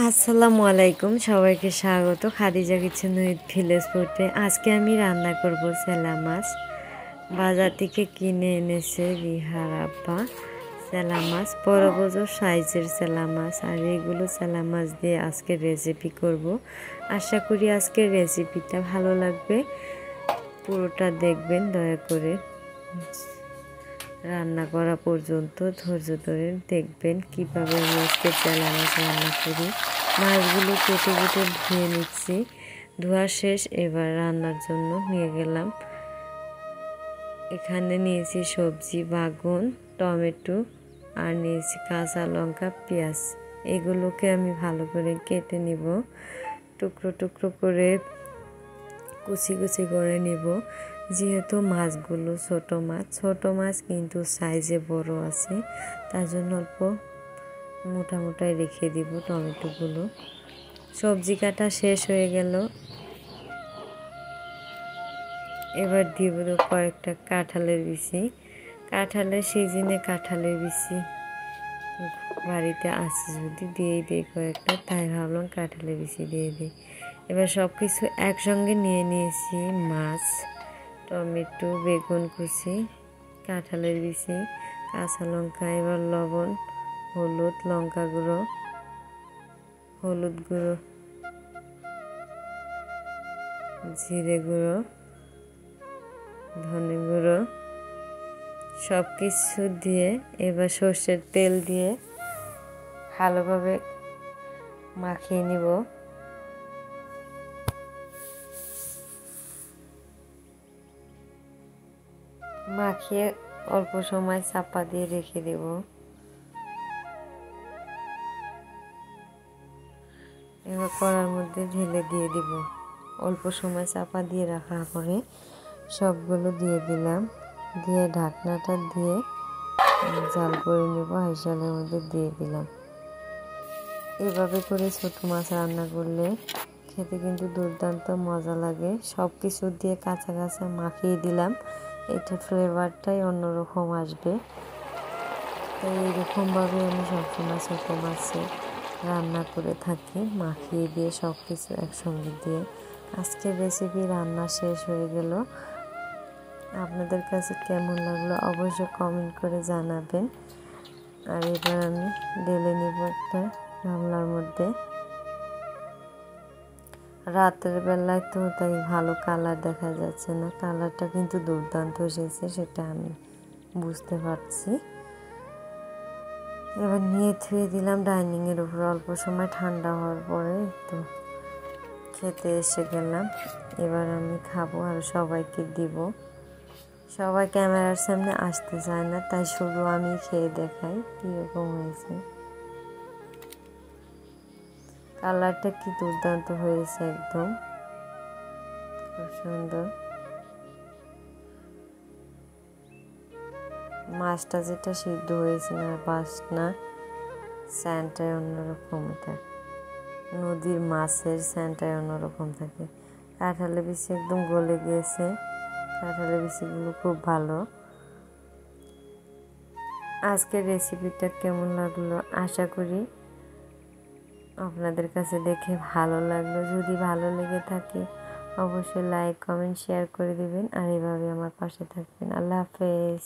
আসসালামু আলাইকুম, সবাইকে স্বাগত খাদিজা কিচেন উইথ ভিলেজ ফুডে। আজকে আমি রান্না করব চেলা মাছ। বাজার থেকে কিনে এনেছে রিহার আব্বা। চেলা মাছ বড় বড় সাইজের চেলা মাছ, আর এগুলো চেলা মাছ দিয়ে আজকে রেসিপি করব। আশা করি আজকের রেসিপিটা ভালো লাগবে, পুরোটা দেখবেন দয়া করে। রান্না করা পর্যন্ত ধৈর্য ধরে দেখবেন কিভাবে আমি আজকে চেলা মাছ রান্না করি। মাছগুলো কেটে কেটে ধুয়ে নিচ্ছি, ধোয়া শেষ। এবার রান্নার জন্য নিয়ে গেলাম। এখানে নিয়েছি সবজি, বাগুন, টমেটো, আর নিয়েছি কাঁচা লঙ্কা, পেঁয়াজ। এগুলোকে আমি ভালো করে কেটে নিব, টুকরো টুকরো করে কুচি কুচি করে নিব। যেহেতু মাছগুলো ছোট মাছ কিন্তু সাইজে বড় আছে, তার জন্য অল্প মোটা মোটাই রেখে দিব টমেটোগুলো। সবজি কাটা শেষ হয়ে গেল, এবার দিব কয়েকটা কাঁঠালের বিচি। কাঁঠালের সিজনে কাঁঠালের বিচি বাড়িতে আছে যদি দিয়ে দিই কয়েকটা, তাই ভাবলাম কাঁঠালের বিচি দিয়ে দিই। এবার সব কিছু একসঙ্গে নিয়ে নিয়েছি, মাছ, টমেটো, বেগুন কুচি, কাঁঠালের বিচি, কাঁচা লঙ্কা। এবার লবণ, হলুদ, লঙ্কা গুঁড়ো, হলুদ গুঁড়ো, জিরে গুঁড়ো, ধনে গুঁড়ো সব কিছু দিয়ে এবার সর্ষের তেল দিয়ে ভালোভাবে মাখিয়ে নিব। মাখিয়ে অল্প সময় চাপা দিয়ে রেখে দেব। এবার কড়ার মধ্যে ঢেলে দিয়ে দিব। অল্প সময় চাপা দিয়ে রাখার পরে সবগুলো দিয়ে দিলাম, দিয়ে ঢাকনাটা দিয়ে জাল করে নেব। হাঁড়ির মধ্যে দিয়ে দিলাম। এভাবে করে ছোট মাছ রান্না করলে খেতে কিন্তু দুর্দান্ত মজা লাগে। সব কিছু দিয়ে কাঁচা কাঁচা মাখিয়ে দিলাম, এটা ফ্লেভারটাই অন্যরকম আসবে। তাই এইরকমভাবে আমি সবসময় ছোটো মাছে রান্না করে থাকি, মাখিয়ে দিয়ে সব কিছু একসঙ্গে দিয়ে। আজকের রেসিপি রান্না শেষ হয়ে গেল। আপনাদের কাছে কেমন লাগলো অবশ্যই কমেন্ট করে জানাবেন। আর এবার আমি ঢেলে নিব একটা গামলার মধ্যে। রাতের বেলায় তো তাই ভালো কালার দেখা যাচ্ছে না, কালারটা কিন্তু দুর্দান্ত এসেছে, সেটা আমি বুঝতে পারছি। এবার নিয়ে থুয়ে দিলাম ডাইনিংয়ের উপর। অল্প সময় ঠান্ডা হওয়ার পরে তো খেতে এসে গেলাম। এবার আমি খাবো আর সবাইকে দিব। সবাই ক্যামেরার সামনে আসতে চায় না, তাই শুধু আমি খেয়ে দেখাই কীরকম হয়েছে। কালারটা কি দুর্দান্ত হয়েছে, একদম খুব সুন্দর। মাছটা যেটা সিদ্ধ হয়েছে না, বাসনা স্যান্টাই অন্যরকম, এটা নদীর মাছের স্যান্টাই অন্যরকম থাকে। কাঁঠালের বিচি একদম গলে গিয়েছে, কাঁঠালের বিচিগুলো খুব ভালো। আজকের রেসিপিটা কেমন লাগলো আশা করি আপনাদের কাছে দেখে ভালো লাগলো। যদি ভালো লেগে থাকে অবশ্যই লাইক, কমেন্ট, শেয়ার করে দিবেন, আর এভাবে আমার পাশে থাকবেন। আল্লাহ হাফেজ।